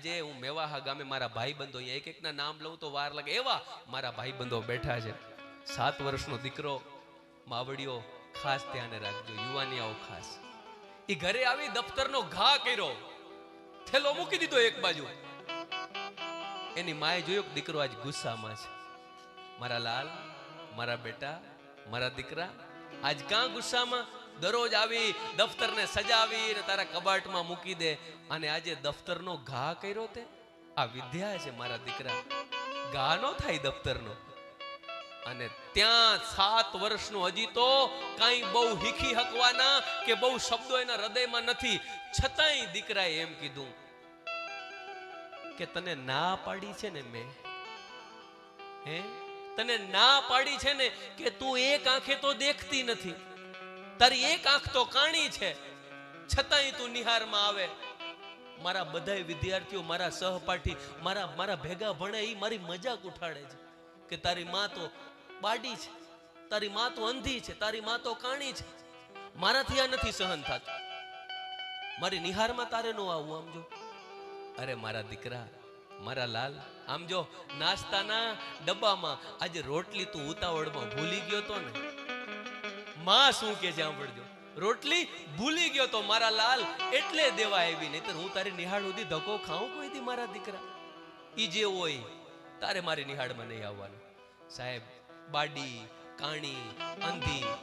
જે હું મેવાહા ગામે મારા ભાઈબંધો એક એકના નામ લઉં તો વાર લાગે એવા મારા ભાઈબંધો બેઠા છે. 7 વર્ષનો દીકરો માવડીઓ ખાસ ધ્યાન રાખજો, યુવાનિયાઓ ખાસ. ઈ ઘરે આવી દફતરનો ઘા કર્યો, થેલો મૂકી દીધો એક બાજુ. એની માએ જોયો કે દીકરો આજ ગુસ્સામાં છે. મારા લાલ, મારા બેટા, મારા દીકરા, આજ કાં ગુસ્સામાં? દરરોજ આવી દફતરને સજાવી ને તારા કબાટમાં મૂકી દે, અને આજે દફતરનો ઘા કર્યો તે? આ વિદ્યા છે મારા દીકરા, ઘા નો થાય દફતરનો. અને ત્યાં 7 વર્ષનું હજી તો કાંઈ બહુ હીખી હકવાના કે બહુ શબ્દો એના હૃદયમાં નથી, છતાંય દીકરાએ એમ કીધું કે તને ના પાડી છે ને મેં, તને ના પાડી છે ને કે તું એક આંખે તો દેખતી નથી, તારી એક આંખ તો કાણી છે, છતાંય તું નિહારમાં આવે. મારા બધાય વિદ્યાર્થીઓ, મારા સહપાઠી, મારા ભેગા ભણે, એ મારી મજાક ઉઠાડે છે કે તારી માં તો બાડી છે, તારી માં તો અંધી છે, તારી માં તો કાણી છે. મારાથી આ નથી સહન થતું, મારી નિહારમાં તારે નો આવું. આમ જો, અરે મારા દીકરા, મારા લાલ, આમ જો, નાસ્તાના ડબ્બામાં આજે રોટલી તું ઉતાવળમાં ભૂલી ગયો તો ને, માં શું કે છે સાંભળજો, રોટલી ભૂલી ગયો તો મારા લાલ એટલે દેવા આવી, નહીતર હું તારી નિહાળ સુધી ધક્કો ખાઉં કોઈ દી મારા દીકરા. ઈ જે હોય તારે મારી નિહાળમાં નહીં આવવાનું. સાહેબ, બાડી, કાણી, અંધી,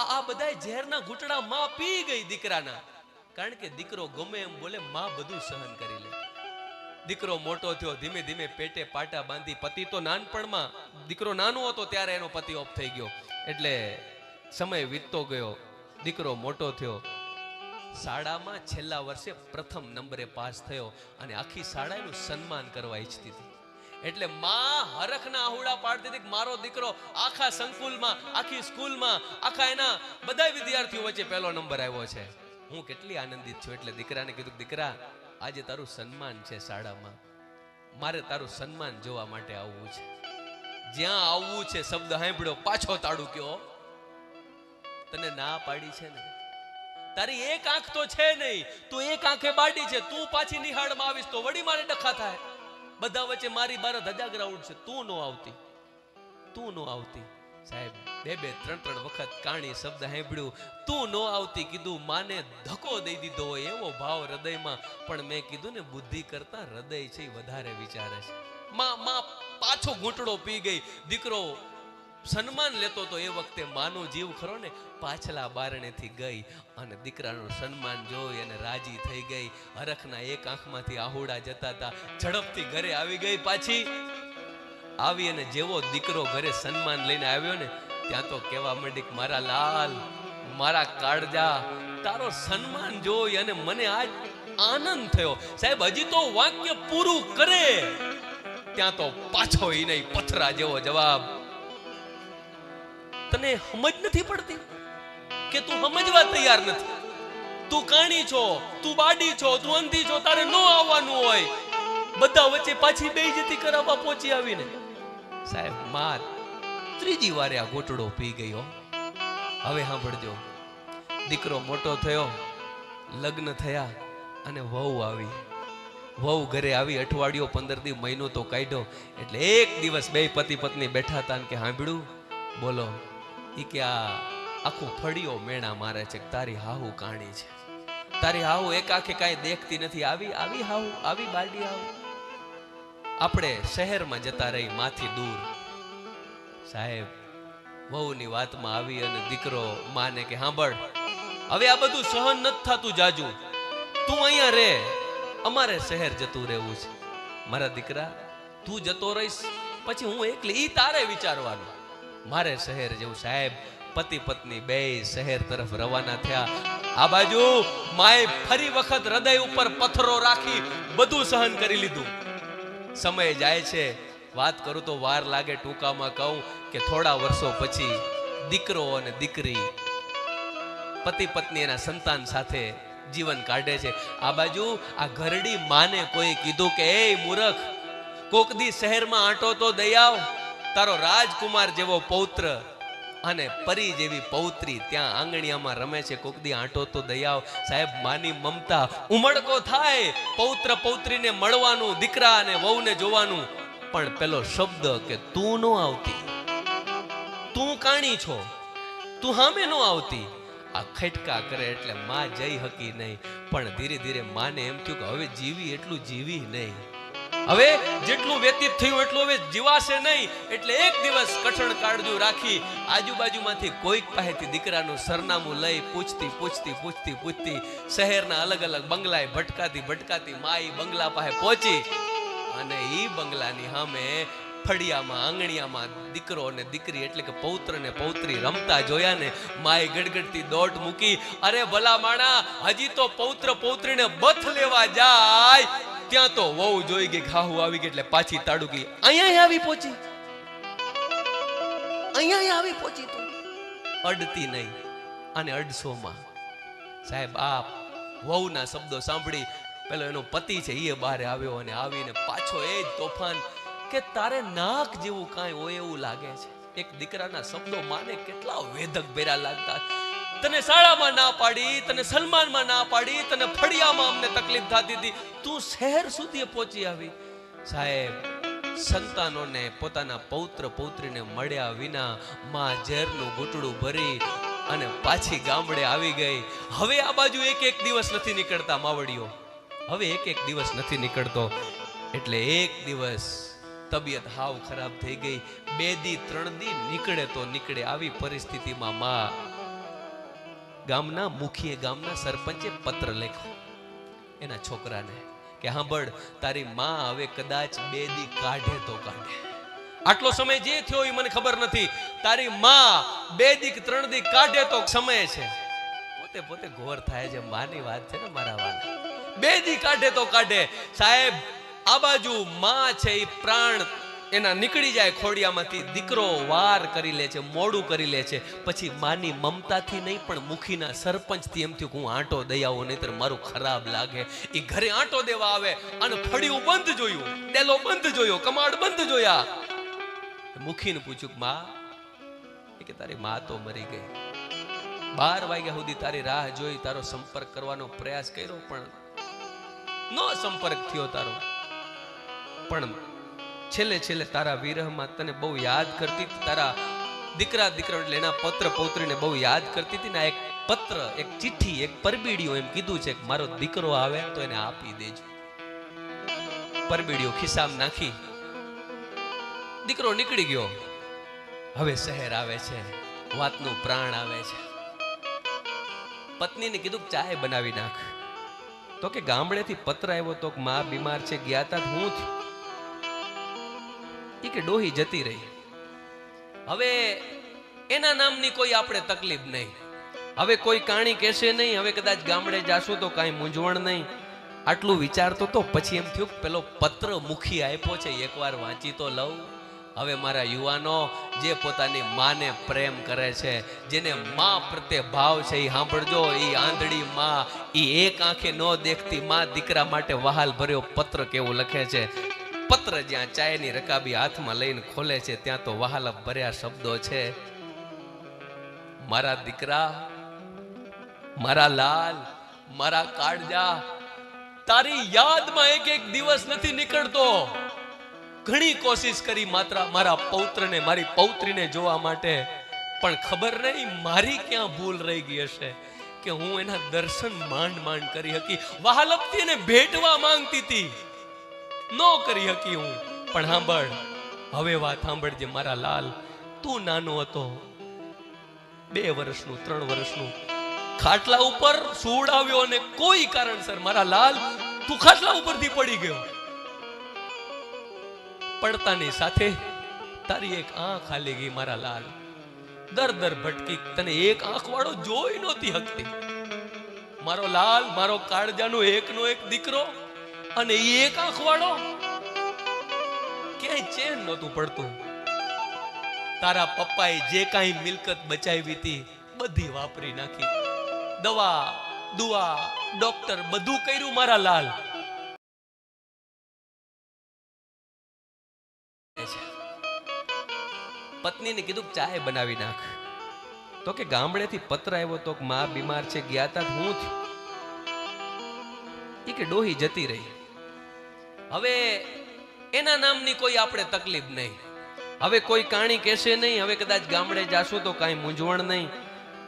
આ બધાય ઝેરના ઘૂંટડા માં પી ગઈ દીકરાના. કારણ કે દીકરો ગમે એમ બોલે, માં બધું સહન કરી લે. દીકરો મોટો થયો, ધીમે ધીમે પેટે પાટા બાંધી. પતિ તો નાનપણમાં, દીકરો નાનો હતો ત્યારે એનો પતિ ઓફ થઈ ગયો, એટલે સમય વીતતો ગયો. દીકરો મોટો થયો, શાળામાં છેલ્લા વર્ષે પ્રથમ નંબરે પાસ થયો, અને આખી શાળા એનું સન્માન કરવા ઈચ્છતી હતી. એટલે માં હરખના આહુડા પાડતી હતી કે મારો દીકરો આખા સંકુલમાં, આખી સ્કૂલમાં, આખા એના બધા વિદ્યાર્થીઓ વચ્ચે પહેલો નંબર આવ્યો છે. હું કેટલી આનંદિત છું. એટલે દીકરાને કીધું, દીકરા, આજે તારું સન્માન છે શાળામાં, મારે તારું સન્માન જોવા માટે આવવું છે. જ્યાં આવવું છે શબ્દ સાંભળ્યો, પાછો તાળું કયો. તને ના પાડી છે ને, તારી એક આંખ તો છે નહીં, તું એક આંખે બાડી છે, તું પાછી નિહાળમાં આવીશ તો વળી મારે ડખા થાય. બધા વચ્ચે મારી બાર ધજાગરા ઉડશે, તું નો આવતી, તું નો આવતી. સાહેબ, 2-3 વખત કાણી શબ્દ સાંભળ્યું, તું નો આવતી. કીધું માને ધક્કો દઈ દીધો હોય એવો ભાવ હૃદયમાં, પણ મેં કીધું ને, બુદ્ધિ કરતા હૃદય છે વધારે વિચારે છે. માં પાછો ઘૂંટડો પી ગઈ. દીકરો સન્માન લેતો તો એ વખતે માનો જીવ ખરો ને પાછલા બારણેથી ગઈ, અને દીકરાનું સન્માન જોઈ અને રાજી થઈ ગઈ. હરખના એક આંખમાંથી આહુડા જતા હતા, ઝડપથી ઘરે આવી ગઈ. પાછી આવી અને જેવો દીકરો ઘરે સન્માન લઈને આવ્યો ને, ત્યાં તો કેવા માંડી, મારા લાલ, મારા કાળજા, તારો સન્માન જોઈ અને મને આજ આનંદ થયો. સાહેબ, હજી તો વાક્ય પૂરું કરે ત્યાં તો પાછો ઈ નહીં પથરા જેવો જવાબ. તને સમજ નથી પડતી કે તું સમજવા તૈયાર નથી? તું કાણી છો, તું બાડી છો, તું અંધી છો, તારે નો આવવાનું હોય. બધા વચ્ચે પાછી બેઇજ્જતી કરાવવા પહોંચી આવીને. સાહેબ, માં ત્રીજી વારે આ ઘોટડો પી ગયો. હવે સાંભળજો, દીકરો મોટો થયો, લગ્ન થયા, અને વહુ આવી. વહુ ઘરે આવી, અઠવાડિયો 15 દી, મહિનો તો કાઢ્યો. એટલે એક દિવસ બે પતિ પત્ની બેઠા હતા ને કે સાંભળ્યું, બોલો. ઈ કે આ આખું ફળિયો મેણા મારે છે, તારી હાહુ કાણી છે, તારી હાહુ એક આંખે કાંઈ દેખતી નથી. આવી હાહુ, આવી બાડી હાહુ. આપણે શહેરમાં જતા રહી, માથી દૂર. સાહેબ, વહુની વાતમાં આવી અને દીકરો માને કે સાંભળ, હવે આ બધું સહન નથી થતું જાજુ, તું અહીંયા રે, અમારે શહેર જતું રહેવું છે. મારા દીકરા, તું જતો રહીશ પછી હું એકલી, ઈ તારે વિચારવાનું, મારે શહેર જેવું. સાહેબ, પતિ પત્ની બે શહેર તરફ રવાના થયા. આ બાજુ માએ ફરી વખત હૃદય ઉપર પથ્થરો રાખી બધું સહન કરી લીધું. સમય જાય છે, વાત કરું તો વાર લાગે, ટૂંકામાં કહું કે થોડા વર્ષો પછી દીકરો અને દીકરી, પતિ પત્ની એના સંતાન સાથે જીવન કાઢે છે. આ બાજુ આ ઘરડી માને કોઈ કીધું કે એ મૂર્ખ, કોક દી શહેરમાં આંટો તો દઈ આવ, તારો રાજકુમાર જેવો પૌત્ર અને પરી જેવી પૌત્રી ત્યાં આંગણિયામાં રમે છે. કોક દી આંટો તો દયાવ. સાહેબ, માની મમતા ઉમળકો થાય. પૌત્ર પૌત્રીને મળવાનું, દીકરા અને વહુને જોવાનું, પણ પેલો શબ્દ કે તું નો આવતી, તું કાણી છો, તું હામે નો આવતી, આ ખટકા કરે એટલે માં જઈ હકી નહીં. પણ ધીરે ધીરે માને એમ થયું કે હવે જીવી એટલું જીવી નહીં, હવે જેટલું વ્યતીત થયું એટલું હવે જીવાશે નહીં. એટલે એક દિવસ કઠણ કાળજું રાખી આજુબાજુમાંથી કોઈક પાસેથી દીકરાનું સરનામું લઈ પૂછતી શહેરના અલગ અલગ બંગલાએ ભટકાતી માઈ બંગલા પાસે પહોંચી. અને ઈ બંગલાની સામે ફળિયામાં આંગણિયામાં દીકરો અને દીકરી એટલે કે પૌત્ર ને પૌત્રી રમતા જોયા ને માએ ગડગડતી દોટ મૂકી. અરે ભલા માણા, હજી તો પૌત્ર પૌત્રીને બથ લેવા જાય ત્યાં તો વહુ જોઈ ગઈ, ખાહુ આવી ગઈ એટલે પાછી તાડુકી અહીંયા આવી પહોંચી તું અડતી નહીં. અને 150 સાહેબ આ વહુના શબ્દો સાંભળી પેલો એનો પતિ છે એ બહાર આવ્યો અને આવીને પાછો એ જ તોફાન કે તારે નાક જેવું કાંઈ હોય એવું લાગે છે. એક દીકરાના શબ્દો માને કેટલા વેધક ભેરા લાગતા. તને શાળામાં ના પાડી, તને સન્માનમાં ના પાડી, તને ફળિયામાં અમને તકલીફ થતી હતી, તું શહેર સુધી પહોંચી આવી. સાહેબ, સંતાનોને પોતાના પૌત્ર પૌત્રીને મળ્યા વિના માં ઝેરનું ઘૂંટડું ભરી અને પાછી ગામડે આવી ગઈ. હવે આ બાજુ એક દિવસ નથી નીકળતા માવડીઓ, હવે એક દિવસ નથી નીકળતો. એટલે એક દિવસ તબિયત હાવ ખરાબ થઈ ગઈ. 2 દી 3 દી નીકળે તો નીકળે. આવી પરિસ્થિતિમાં માં ગામના મુખીએ, ગામના સરપંચે પત્ર લખ્યો એના છોકરાને કે સાંભળ, તારી માં હવે કદાચ 2 દી કાઢે તો કાઢે. આટલો સમય જે થયો એ મને ખબર નથી. તારી માં 2 દી 3 દી કાઢે તો સમય છે. પોતે ઘોર થાય છે. માની વાત છે ને મારા વાલા. 2 દી કાઢે તો કાઢે. સાહેબ, આ બાજુ માં છે એ પ્રાણ એના નીકળી જાય ખોડિયામાંથી. દીકરો વાર કરી લે છે, મોડું કરી લે છે. પછી માની મમતાથી નહીં પણ મુખીના સરપંચથી એમ થયું કે હું આંટો દઈ આવું, નહીતર મારું ખરાબ લાગે. એ ઘરે આંટો દેવા આવે અને ફળિયું બંધ જોયું, ડેલો બંધ જોયો, કમાડ બંધ જોયા. મુખીને પૂછ્યું કે માં, કે તારી માં તો મરી ગઈ. 12 વાગ્યા સુધી તારી રાહ જોઈ, તારો સંપર્ક કરવાનો પ્રયાસ કર્યો પણ નો સંપર્ક થયો તારો. પણ છેલ્લે તારા વિરહમાં તને બહુ યાદ કરતી હતી. તારા દીકરા એટલે એના પૌત્ર પૌત્રીને બહુ યાદ કરતી હતી ને. એક પત્ર, એક ચિઠ્ઠી, એક પરબીડીઓ એમ કીધું છે કે મારો દીકરો આવે તો એને આપી દેજો. પરબીડીઓ ખિસ્સામાં નાખી દીકરો નીકળી ગયો. હવે શહેર આવે છે, વાતનું પ્રાણ આવે છે. પત્નીને કીધું ચાય બનાવી નાખ. તો કે ગામડેથી પત્ર આવ્યો તો માં બીમાર છે, ગયા તા હું થયું. ઈ કે ડોહી જતી રહી. હવે એના નામની કોઈ આપણે તકલીફ નહીં, હવે કોઈ કાણી કહેશે નહીં, હવે કદાચ ગામડે જાશું તો કાંઈ મૂંઝવણ નહીં. આટલું વિચારતો તો પછી એમ થયું પેલો પત્ર મુખી આપ્યો છે, એકવાર વાંચી તો લઉં. હવે મારા યુવાનો જે પોતાની માને પ્રેમ કરે છે, જેને માં પ્રત્યે ભાવ છે, એ સાંભળજો. એ આંધળી માં, એ એક આંખે ન દેખતી માં દીકરા માટે વહાલ ભર્યો પત્ર કેવું લખે છે. પત્ર જ્યાં ચાયની રકાબી હાથમાં લઈને ખોલે છે ત્યાં તો વહાલ ભર્યા શબ્દો છે. મારા દીકરા, મારા લાલ, મારા કાળજા, તારી યાદમાં એક દિવસ નથી નીકળતો. ઘણી કોશિશ કરી માત્ર મારા પૌત્રને, મારી પૌત્રીને જોવા માટે, પણ ખબર નહીં મારી ક્યાં ભૂલ રહી ગઈ હશે કે હું એના દર્શન માંડ કરી હકી. વહાલપથી એને ભેટવા માંગતી હતી, નો કરી હકી હું. પણ સાંભળ, હવે વાત સાંભળજે મારા લાલ. તું નાનો હતો, 2 વર્ષનું 3 વર્ષનું, ખાટલા ઉપર સુવડાવ્યો અને કોઈ કારણસર મારા લાલ તું ખાટલા ઉપરથી પડી ગયો. પડતાની સાથે તારી એક આંખ હાલી ગઈ મારા લાલ. દર ભટકી, તને એક આંખ વાળો જોઈ નહોતી હકતી. મારો લાલ, મારો કાળજાનો એકનો એક દીકરો, અને એ એક આંખ વાળો ક્યાંય ચેન નહોતું પડતું. તારા પપ્પાએ જે કાંઈ મિલકત બચાવી હતી બધી વાપરી નાખી. દવા, દુઆ, ડોક્ટર બધું કર્યું મારા લાલ. પત્નીને કીધું ચાય બનાવી નાખ. તો કે ગામડેથી પત્ર આવ્યો તો માં બીમાર છે, ગયા તા હું થયું? એ કે ડોહી જતી રહી. હવે એના નામની કોઈ આપણે તકલીફ નહીં, હવે કોઈ કાણી કહેશે નહીં, હવે કદાચ ગામડે જાશું તો કાંઈ મૂંઝવણ નહીં.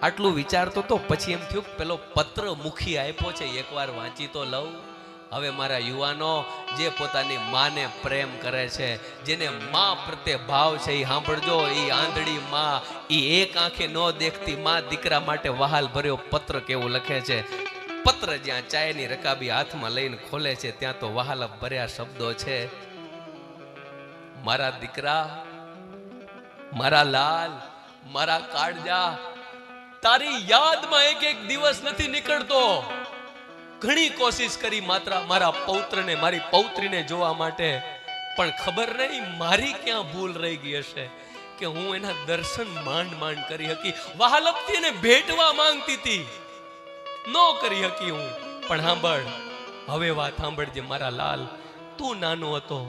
આટલું વિચારતો તો પછી એમ થયું પેલો પત્ર મુખી આપ્યો છે, એકવાર વાંચી તો લઉં. હવે મારા યુવાનો જે પોતાની માને પ્રેમ કરે છે, જેને માં પ્રત્યે ભાવ છે, એ સાંભળજો. એ આંધળી માં, એ એક આંખે ન દેખતી માં દીકરા માટે વહાલ ભર્યો પત્ર કેવું લખે છે. પત્ર જ્યાં ચાયની રકાબી હાથમાં લઈને ખોલે છે, ત્યાં તો વહાલપ ભર્યા શબ્દો છે. મારા દીકરા, મારા લાલ, મારા કાળજા, તારી યાદમાં એક એક દિવસ નથી નીકળતો. ઘણી કોશિશ કરી માત્ર મારા પૌત્રને, મારી પૌત્રીને જોવા માટે, પણ ખબર નહીં મારી ક્યાં ભૂલ રહી ગઈ હશે કે હું એના દર્શન માંડ માંડ કરી શકી. વહાલપથી એને ભેટવા માંગતી હતી, નો કરી શકી હું. પણ સાંભળ, હવે વાત સાંભળજે મારા લાલ. તું નાનો હતો,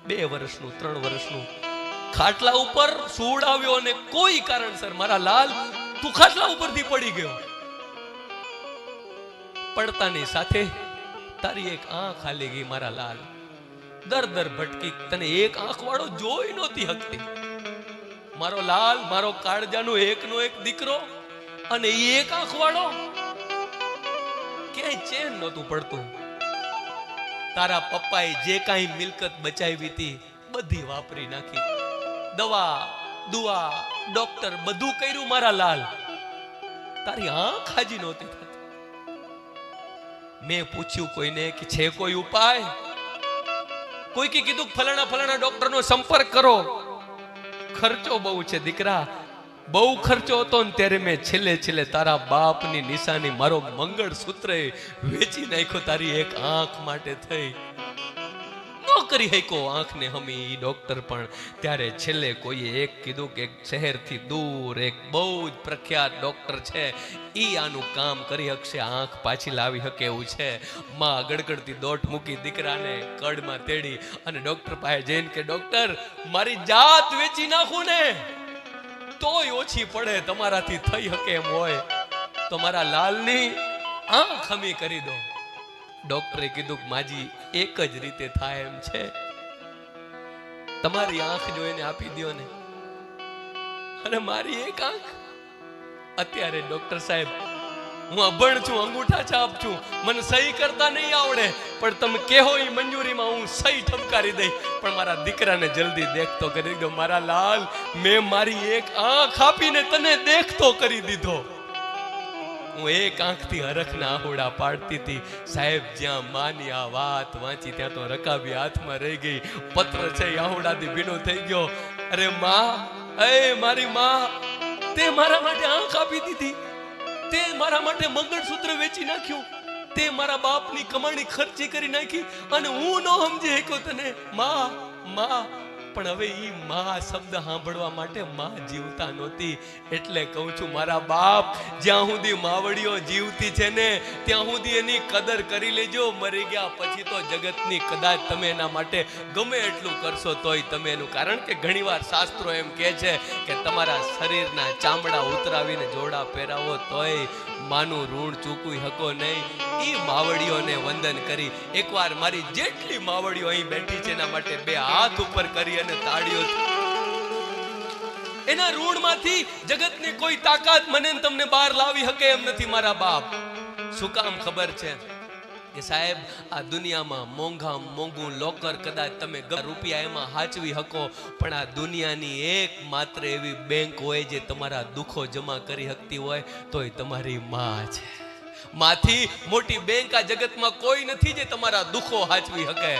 2 વર્ષનું 3 વર્ષનું, ખાટલા ઉપર સુવડાવ્યો અને કોઈ કારણસર મારા લાલ તું ખાટલા ઉપરથી પડી ગયો. પડતાની સાથે તારી એક આંખ હાલી ગઈ મારા લાલ. દર ભટકી, તને એક આંખ વાળો જોઈ નહોતી હકતી. મારો લાલ, મારો કાળજાનો એકનો એક દીકરો, અને એ એક આંખ વાળો ક્યાંય ચેન નહોતું પડતું. તારા પપ્પાએ જે કાંઈ મિલકત બચાવી હતી બધી વાપરી નાખી. દવા, દુઆ, ડોક્ટર બધું કર્યું મારા લાલ, તારી આંખ હાજી નહોતી થતી. મેં પૂછ્યું કોઈને કે છે કોઈ ઉપાય? કોઈ કે કીધું ફલાણા ડોક્ટરનો સંપર્ક કરો. ખર્ચો બહુ છે દીકરા, બહુ ખર્ચો હતો ને ત્યારે મેં છેલ્લે તારા બાપની નિશાની, મારો મંગળસૂત્ર વેચી નાખ્યો તારી એક આંખ માટે થઈ. નો કરી હકો આંખને હમી ડોક્ટર. પણ ત્યારે છેલ્લે કોઈએ એક કીધું કે એક શહેરથી દૂર એક બહુ જ પ્રખ્યાત ડોક્ટર છે, ઈ આનું કામ કરી શકશે, આંખ પાછી લાવી શકે એવું છે. માં ગડગડતી દોટ મૂકી દીકરાને કડમાં તેડી અને ડોક્ટર પાસે જઈને કે ડોક્ટર, મારી જાત વેચી નાખું ને તોય ઓછી પડે, તમારાથી થઈ શકે એમ હોય તો મારા લાલની આંખ હમી કરી દો. ડોક્ટરે કીધું કે માજી એક જ રીતે થાય એમ છે, તમારી આંખ જોઈને આપી દો ને. અને મારી એક આંખ, અત્યારે ડોક્ટર સાહેબ હું અભણ છું, અંગૂઠા છાપ છું, મને સહી કરતા નહીં આવડે, પણ તમે કહો એ મંજૂરીમાં હું સહી ઠપકારી દઈ. પણ મારા દીકરાને જલ્દી દેખતો કરી દો મારા લાલ. મેં મારી એક આંખ આપીને તને દેખતો કરી દીધો. હું એક આંખથી હરખના આહોડા પાડતી હતી સાહેબ. જ્યાં માની આ વાત વાંચી ત્યાં તો રકાબી હાથમાં રહી ગઈ. પત્ર છે આહોડાથી ભીનો થઈ ગયો. અરે માં, એ મારી માં, તે મારા માટે આંખ આપી દીધી, તે મારા માટે મંગળસૂત્ર વેચી નાખ્યું, તે મારા બાપની કમાણી ખર્ચી કરી નાખી, અને હું ન સમજી શક્યો તને માં. પણ હવે ઈ માં શબ્દ સાંભળવા માટે માં જીવતા નહોતી. એટલે કહું છું મારા બાપ, જ્યાં સુધી માવડીઓ જીવતી છે ને ત્યાં સુધી એની કદર કરી લેજો. મરી ગયા પછી તો જગતની કદાચ તમે એના માટે ગમે એટલું કરશો તોય તમે એનું, કારણ કે ઘણીવાર શાસ્ત્રો એમ કહે છે કે તમારા શરીરના ચામડા ઉતરાવીને જોડા પહેરાવો તોય માનું ઋણ ચૂકવી શકો નહીં. ઈ માવડીઓને વંદન કરી. એકવાર મારી જેટલી માવડીઓ અહીં બેઠી છે એના માટે 2 હાથ ઉપર કરી અને તાળીઓ. એના ઋણમાંથી જગતની કોઈ તાકાત મને તમને બહાર લાવી શકે એમ નથી મારા બાપ. શું કામ ખબર છે કે સાહેબ આ દુનિયામાં મોંઘું લોકર કદાચ તમે રૂપિયા એમાં હાચવી શકો, પણ આ દુનિયાની એક માત્ર એવી બેંક હોય જે તમારા દુઃખો જમા કરી શકતી હોય તોય તમારી માં છે. માંથી મોટી બેંક આ જગતમાં કોઈ નથી જે તમારા દુઃખો હાચવી શકે.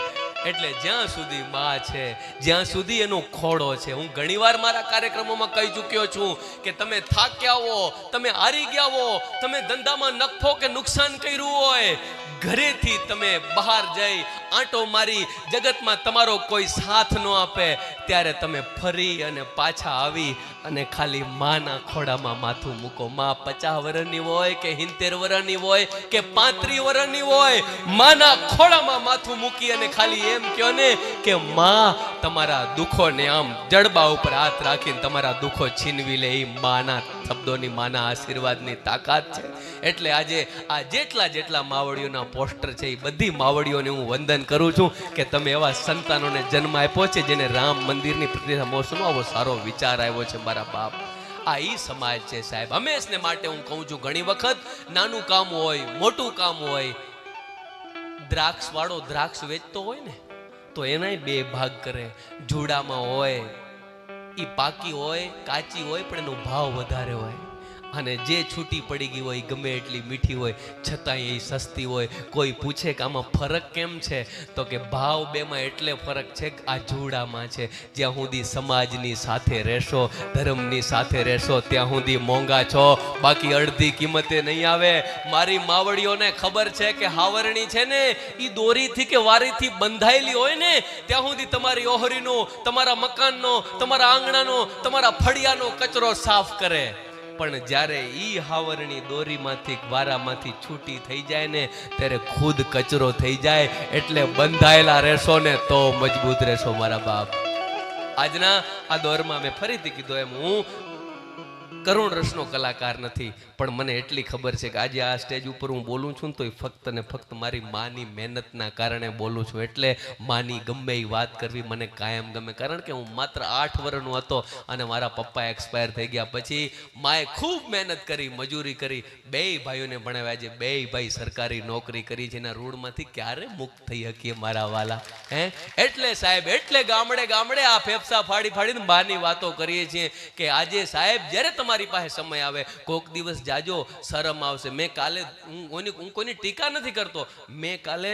એટલે જ્યાં સુધી માં છે, જ્યાં સુધી એનો ખોડો છે. હું ઘણીવાર મારા કાર્યક્રમોમાં કહી ચૂક્યો છું કે તમે થાક્યા હો, તમે હારી ગયા હો, તમે ધંધામાં નફો કે નુકસાન કર્યું હોય, ઘરેથી તમે બહાર જઈ આંટો મારી જગતમાં તમારો કોઈ સાથ ન આપે, ત્યારે તમે ફરી અને પાછા આવી અને ખાલી માના ખોડામાં માથું મૂકો. માં 50 વર્ષની હોય કે 70 વર્ષની હોય કે 35 વર્ષની હોય, માના ખોડામાં માથું મૂકી અને ખાલી એમ કહો ને કે માં તમારા દુઃખોને આમ જડબા ઉપર હાથ રાખીને તમારા દુઃખો છીનવી લે, એ માના શબ્દોની, માના આશીર્વાદની તાકાત છે. એટલે આજે આ જેટલા માવડીઓના પોસ્ટર છે એ બધી માવડીઓને હું વંદન કરું છું કે તમે એવા સંતાનોને જન્મ આપ્યો છે જેને રામ મંદિરની પ્રતિષ્ઠા મહોત્સવનો આવો સારો વિચાર આવ્યો છે. મારા બાપ, આ ઈ સમાજ છે સાહેબ. હંમેશને માટે હું કહું છું, ઘણી વખત નાનું કામ હોય, મોટું કામ હોય, દ્રાક્ષ વાળો દ્રાક્ષ વેચતો હોય ને તો એનાય બે ભાગ કરે. જુડામાં હોય ઈ પાકી હોય, કાચી હોય, પણ એનો ભાવ વધારે હોય. અને જે છૂટી પડી ગઈ હોય ગમે એટલી મીઠી હોય છતાંય એ સસ્તી હોય. કોઈ પૂછે કે આમાં ફરક કેમ છે, તો કે ભાવ બેમાં એટલે ફરક છે કે આ જુડામાં છે. જ્યાં સુધી સમાજની સાથે રહેશો, ધર્મની સાથે રહેશો, ત્યાં સુધી મોંઘા છો, બાકી અડધી કિંમતે નહીં આવે. મારી માવડીઓને ખબર છે કે હાવરણી છે ને એ દોરીથી કે વારીથી બંધાયેલી હોય ને ત્યાં સુધી તમારી ઓહરીનો, તમારા મકાનનો, તમારા આંગણાનો, તમારા ફળિયાનો કચરો સાફ કરે. પણ જ્યારે ઈ હાવરણી દોરીમાંથી, વારામાંથી છૂટી થઈ જાય ને ત્યારે ખુદ કચરો થઈ જાય. એટલે બંધાયેલા રહેશો ને તો મજબૂત રહેશો મારા બાપ. આજના આ દોરમાં મેં ફરીથી કીધું એમ, હું કરુણ રસનો કલાકાર નથી, પણ મને એટલી ખબર છે કે આજે આ સ્ટેજ ઉપર હું બોલું છું તો એ ફક્ત ને ફક્ત મારી માની મહેનતના કારણે બોલું છું. એટલે માની ગમે એ વાત કરવી મને કાયમ ગમે. કારણ કે હું માત્ર 8 વર્ષનો હતો અને મારા પપ્પા એક્સપાયર થઈ ગયા. પછી માએ ખૂબ મહેનત કરી, મજૂરી કરી, બેય ભાઈઓને ભણાવ્યા છે, બેય ભાઈ સરકારી નોકરી કરી છે. એના ઋણમાંથી ક્યારે મુક્ત થઈ શકીએ મારા વાલા? એટલે સાહેબ, એટલે ગામડે ગામડે આ ફેફસા ફાડીને માની વાતો કરીએ છીએ કે આજે સાહેબ જ્યારે તમારી પાસે સમય આવે, કોક દિવસ જાજો, શરમ આવશે. મેં કાલે, હું કોઈની ટીકા નથી કરતો, મેં કાલે